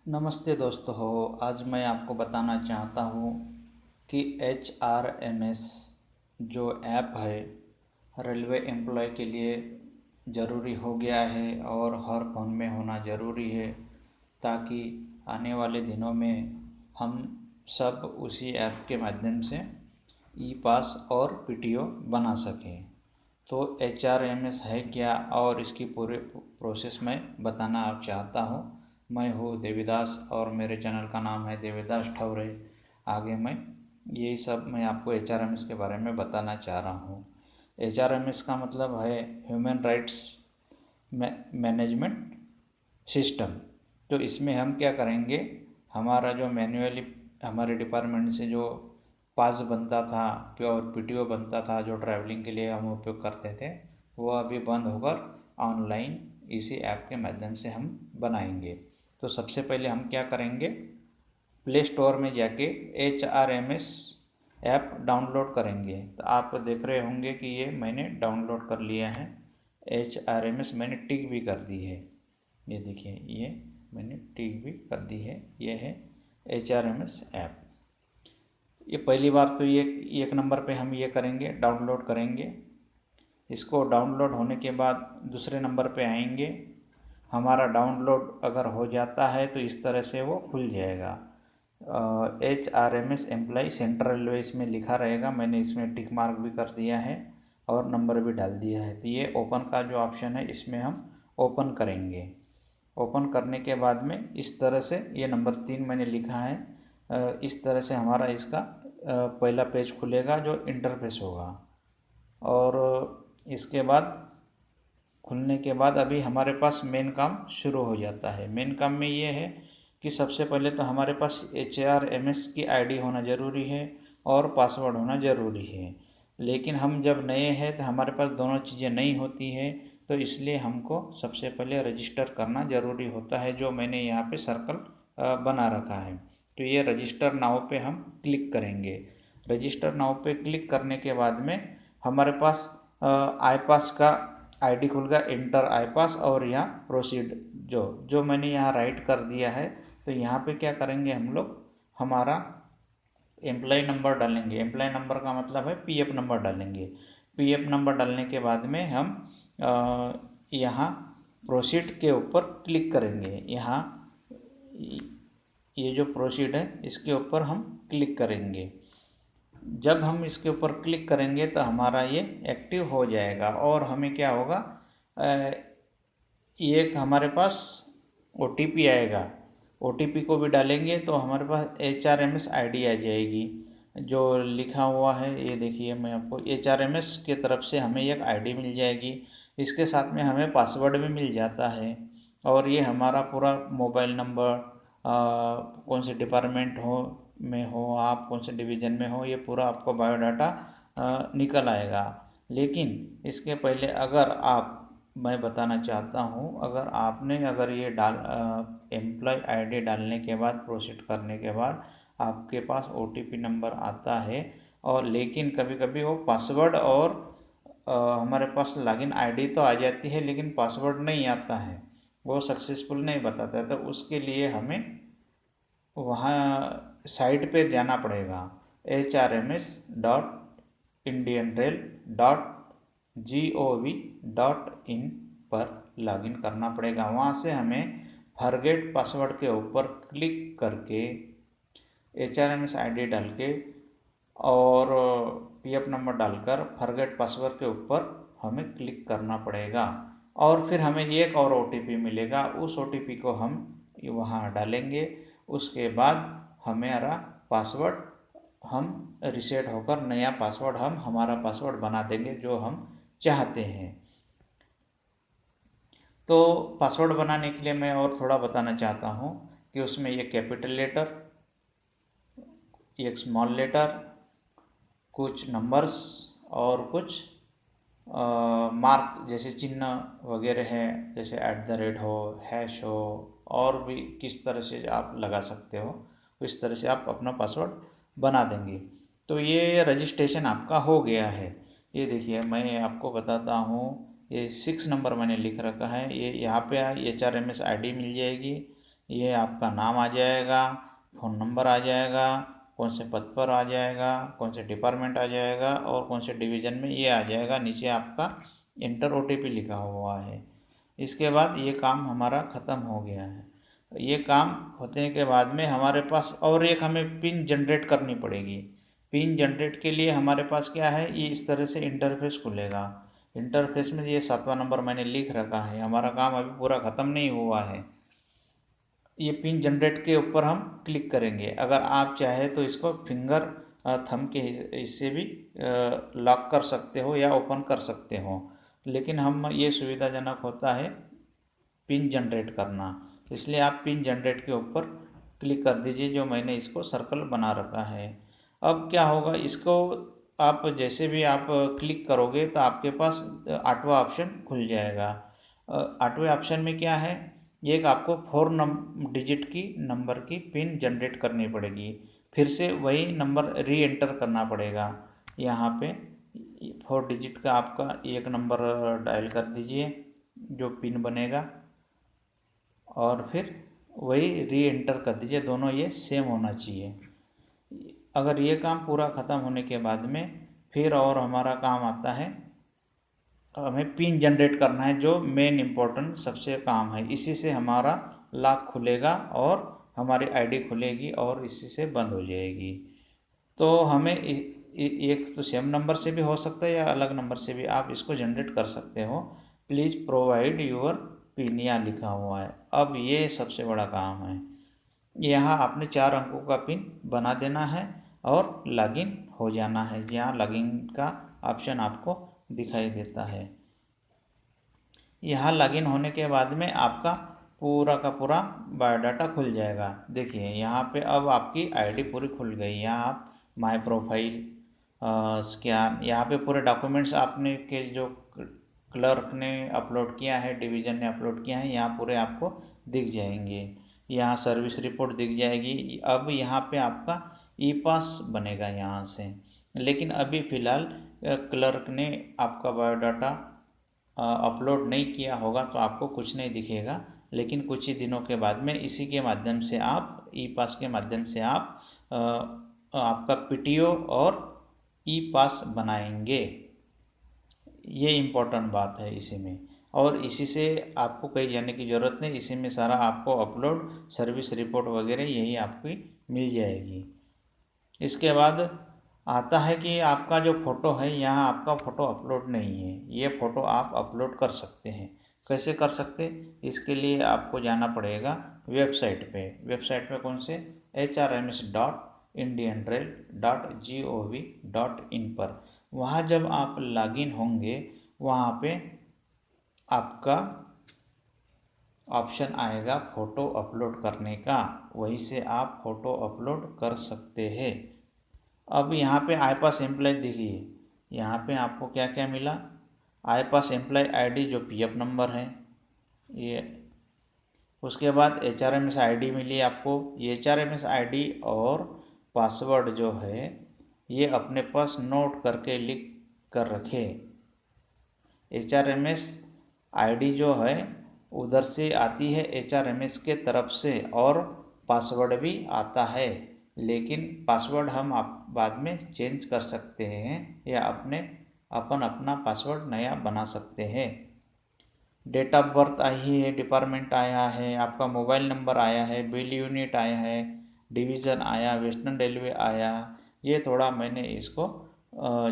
नमस्ते दोस्तों। आज मैं आपको बताना चाहता हूँ कि HRMS जो ऐप है रेलवे एम्प्लॉय के लिए ज़रूरी हो गया है और हर फ़ोन में होना ज़रूरी है, ताकि आने वाले दिनों में हम सब उसी ऐप के माध्यम से ई पास और PTO बना सकें। तो HRMS है क्या और इसकी पूरे प्रोसेस में बताना आप चाहता हूँ। मैं हूँ देवीदास और मेरे चैनल का नाम है देवीदास ठौरे। आगे मैं यही सब मैं आपको HRMS के बारे में बताना चाह रहा हूँ। HRMS का मतलब है ह्यूमन राइट्स मैनेजमेंट सिस्टम। तो इसमें हम क्या करेंगे, हमारा जो मैन्युअली हमारे डिपार्टमेंट से जो पास बनता था और PTO बनता था, जो ट्रैवलिंग के लिए हम उपयोग करते थे, वो अभी बंद होकर ऑनलाइन इसी ऐप के माध्यम से हम बनाएंगे। तो सबसे पहले हम क्या करेंगे, प्ले स्टोर में जाके HRMS ऐप डाउनलोड करेंगे। तो आप देख रहे होंगे कि ये मैंने डाउनलोड कर लिया है। HRMS मैंने टिक भी कर दी है, ये देखिए, ये मैंने टिक भी कर दी है। ये है HRMS ऐप। ये पहली बार तो ये एक नंबर पे हम ये करेंगे, डाउनलोड करेंगे। इसको डाउनलोड होने के बाद दूसरे नंबर पे आएंगे। हमारा डाउनलोड अगर हो जाता है तो इस तरह से वो खुल जाएगा। HRMS एम्प्लॉय सेंट्रल रेलवे इसमें लिखा रहेगा। मैंने इसमें टिक मार्क भी कर दिया है और नंबर भी डाल दिया है। तो ये ओपन का जो ऑप्शन है, इसमें हम ओपन करेंगे। ओपन करने के बाद में इस तरह से ये नंबर 3 मैंने लिखा है। इस तरह से हमारा इसका पहला पेज खुलेगा जो इंटरफेस होगा। और इसके बाद खुलने के बाद अभी हमारे पास मेन काम शुरू हो जाता है। मेन काम में ये है कि सबसे पहले तो हमारे पास HRMS की ID होना ज़रूरी है और पासवर्ड होना ज़रूरी है। लेकिन हम जब नए हैं तो हमारे पास दोनों चीज़ें नहीं होती है, तो इसलिए हमको सबसे पहले रजिस्टर करना ज़रूरी होता है, जो मैंने यहाँ पे सर्कल बना रखा है। तो ये रजिस्टर नाउ पे हम क्लिक करेंगे। रजिस्टर नाउ पे क्लिक करने के बाद में हमारे पास आई पास का ID खुल गया, इंटर आई पास, और यहाँ प्रोसीड जो जो मैंने यहाँ राइट कर दिया है। तो यहाँ पे क्या करेंगे हम लोग, हमारा एम्प्लॉय नंबर डालेंगे। एम्प्लॉय नंबर का मतलब है PF नंबर डालेंगे। PF नंबर डालने के बाद में हम यहाँ प्रोसीड के ऊपर क्लिक करेंगे। यहाँ ये जो प्रोसीड है इसके ऊपर हम क्लिक करेंगे। जब हम इसके ऊपर क्लिक करेंगे तो हमारा ये एक्टिव हो जाएगा और हमें क्या होगा, एक हमारे पास OTP आएगा। OTP को भी डालेंगे तो हमारे पास HRMS ID आ जाएगी। जो लिखा हुआ है ये देखिए, मैं आपको HRMS के तरफ से हमें एक ID मिल जाएगी। इसके साथ में हमें पासवर्ड भी मिल जाता है। और ये हमारा पूरा मोबाइल नंबर, कौन से डिपार्टमेंट हो आप, कौन से डिवीज़न में हो, ये पूरा आपको बायोडाटा निकल आएगा। लेकिन इसके पहले अगर आप, मैं बताना चाहता हूँ, अगर ये एम्प्लॉय ID डालने के बाद, प्रोसीड करने के बाद आपके पास OTP नंबर आता है, और लेकिन कभी कभी वो पासवर्ड और हमारे पास लॉगिन ID तो आ जाती है लेकिन पासवर्ड नहीं आता है, वो सक्सेसफुल नहीं बताता है। तो उसके लिए हमें वहाँ साइट पे जाना पड़ेगा, HRMS.indianrail.gov.in पर लॉगिन करना पड़ेगा। वहाँ से हमें फॉरगेट पासवर्ड के ऊपर क्लिक करके HRMS ID डाल के और PF नंबर डालकर फॉरगेट पासवर्ड के ऊपर हमें क्लिक करना पड़ेगा। और फिर हमें एक और OTP मिलेगा, उस OTP को हम वहाँ डालेंगे। उसके बाद हमारा पासवर्ड हम रीसेट होकर नया पासवर्ड हम हमारा पासवर्ड बना देंगे जो हम चाहते हैं। तो पासवर्ड बनाने के लिए मैं और थोड़ा बताना चाहता हूँ कि उसमें ये कैपिटल लेटर, एक स्मॉल लेटर, कुछ नंबर्स और कुछ मार्क जैसे चिन्ह वगैरह है, जैसे @ हो, हैश हो, और भी किस तरह से आप लगा सकते हो, इस तरह से आप अपना पासवर्ड बना देंगे। तो ये रजिस्ट्रेशन आपका हो गया है। ये देखिए, मैं आपको बताता हूँ, ये 6 नंबर मैंने लिख रखा है। ये यहाँ पे HRMS ID मिल जाएगी। ये आपका नाम आ जाएगा, फ़ोन नंबर आ जाएगा, कौन से पद पर आ जाएगा, कौन से डिपार्टमेंट आ जाएगा और कौन से डिवीज़न में ये आ जाएगा। नीचे आपका इंटर OTP लिखा हुआ है। इसके बाद ये काम हमारा ख़त्म हो गया है। ये काम होने के बाद में हमारे पास और एक हमें पिन जनरेट करनी पड़ेगी। पिन जनरेट के लिए हमारे पास क्या है, ये इस तरह से इंटरफेस खुलेगा। इंटरफेस में ये 7वां नंबर मैंने लिख रखा है। हमारा काम अभी पूरा ख़त्म नहीं हुआ है। ये पिन जनरेट के ऊपर हम क्लिक करेंगे। अगर आप चाहे तो इसको फिंगर थंब के इससे भी लॉक कर सकते हो या ओपन कर सकते हो, लेकिन हम ये सुविधाजनक होता है पिन जनरेट करना, इसलिए आप पिन जनरेट के ऊपर क्लिक कर दीजिए, जो मैंने इसको सर्कल बना रखा है। अब क्या होगा, इसको आप जैसे भी आप क्लिक करोगे तो आपके पास 8वां ऑप्शन खुल जाएगा। 8वें ऑप्शन में क्या है, एक आपको 4 डिजिट की नंबर की पिन जनरेट करनी पड़ेगी। फिर से वही नंबर री एंटर करना पड़ेगा। यहाँ पे 4 डिजिट का आपका एक नंबर डायल कर दीजिए जो पिन बनेगा, और फिर वही री एंटर कर दीजिए। दोनों ये सेम होना चाहिए। अगर ये काम पूरा ख़त्म होने के बाद में फिर और हमारा काम आता है, हमें पिन जनरेट करना है, जो मेन इम्पोर्टेंट सबसे काम है। इसी से हमारा लॉक खुलेगा और हमारी आईडी खुलेगी और इसी से बंद हो जाएगी। तो हमें एक तो सेम नंबर से भी हो सकता है या अलग नंबर से भी आप इसको जनरेट कर सकते हो। प्लीज़ प्रोवाइड योर पिन यहाँ लिखा हुआ है। अब ये सबसे बड़ा काम है। यहाँ आपने 4 अंकों का पिन बना देना है और लॉगिन हो जाना है। यहाँ लॉगिन का ऑप्शन आपको दिखाई देता है। यहाँ लॉगिन होने के बाद में आपका पूरा का पूरा बायोडाटा खुल जाएगा। देखिए यहाँ पे अब आपकी आईडी पूरी खुल गई। यहाँ आप माय प्रोफाइल, स्कैन, यहाँ पे पूरे डॉक्यूमेंट्स आपने के जो क्लर्क ने अपलोड किया है, डिवीज़न ने अपलोड किया है, यहाँ पूरे आपको दिख जाएंगे। यहाँ सर्विस रिपोर्ट दिख जाएगी। अब यहाँ पे आपका ई पास बनेगा यहाँ से, लेकिन अभी फ़िलहाल क्लर्क ने आपका बायोडाटा अपलोड नहीं किया होगा तो आपको कुछ नहीं दिखेगा। लेकिन कुछ ही दिनों के बाद में इसी के माध्यम से आप ई पास के माध्यम से आप आपका PTO और ई पास बनाएंगे। ये इम्पोर्टेंट बात है इसी में, और इसी से आपको कहीं जाने की ज़रूरत नहीं। इसी में सारा आपको अपलोड, सर्विस रिपोर्ट वगैरह यही आपकी मिल जाएगी। इसके बाद आता है कि आपका जो फ़ोटो है, यहाँ आपका फ़ोटो अपलोड नहीं है। ये फ़ोटो आप अपलोड कर सकते हैं। कैसे कर सकते, इसके लिए आपको जाना पड़ेगा वेबसाइट पे। वेबसाइट पे कौन से, hrms.indianrail.gov.in पर। वहाँ जब आप लॉगिन होंगे, वहाँ पे आपका ऑप्शन आएगा फ़ोटो अपलोड करने का, वहीं से आप फ़ोटो अपलोड कर सकते हैं। अब यहाँ पे आई पास एम्प्लॉय देखिए, यहाँ पे आपको क्या क्या मिला। आई पास एम्प्लॉय आईडी जो PF नंबर है ये, उसके बाद HRMS आईडी मिली आपको। ये HRMS आईडी और पासवर्ड जो है ये अपने पास नोट करके लिख कर रखे। HRMS आईडी जो है उधर से आती है HRMS के तरफ से, और पासवर्ड भी आता है, लेकिन पासवर्ड हम आप बाद में चेंज कर सकते हैं या अपना पासवर्ड नया बना सकते हैं। डेट ऑफ बर्थ आई है, डिपार्टमेंट आया है, आपका मोबाइल नंबर आया है, बिल यूनिट आया है, डिवीज़न आया, वेस्टर्न रेलवे आया। ये थोड़ा मैंने इसको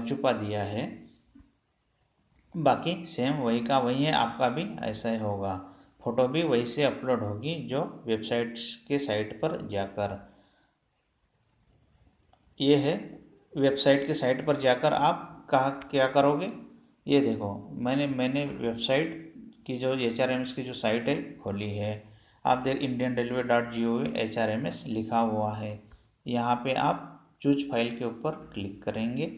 छुपा दिया है, बाकी सेम वही का वही है। आपका भी ऐसा ही होगा। फ़ोटो भी वही से अपलोड होगी जो वेबसाइट के साइट पर जाकर। ये है वेबसाइट के साइट पर जाकर आप कहाँ क्या करोगे। ये देखो मैंने वेबसाइट की जो HRMS की जो साइट है खोली है। आप देख indianrailway.gov/HRMS लिखा हुआ है। यहाँ पे आप चूज फाइल के ऊपर क्लिक करेंगे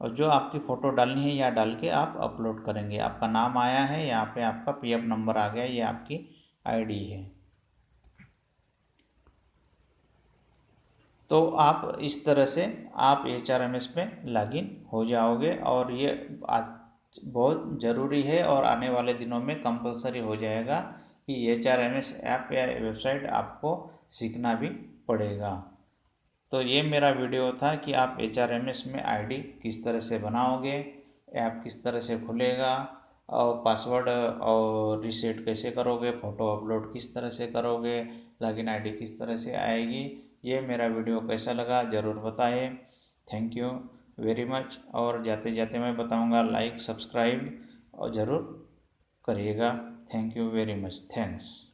और जो आपकी फ़ोटो डालनी है या डाल के आप अपलोड करेंगे। आपका नाम आया है, यहाँ पे आपका PF नंबर आ गया, ये आपकी आईडी है। तो आप इस तरह से आप HRMS में लॉगिन हो जाओगे, और ये बहुत ज़रूरी है और आने वाले दिनों में कंपलसरी हो जाएगा कि HRMS ऐप या वेबसाइट आपको सीखना भी पड़ेगा। तो ये मेरा वीडियो था कि आप HRMS में आईडी किस तरह से बनाओगे, ऐप किस तरह से खुलेगा और पासवर्ड और रीसेट कैसे करोगे, फ़ोटो अपलोड किस तरह से करोगे, लॉगिन आईडी किस तरह से आएगी। ये मेरा वीडियो कैसा लगा ज़रूर बताएं। Thank you very much. और जाते जाते मैं बताऊंगा लाइक सब्सक्राइब और ज़रूर करिएगा। Thank you very much. Thanks.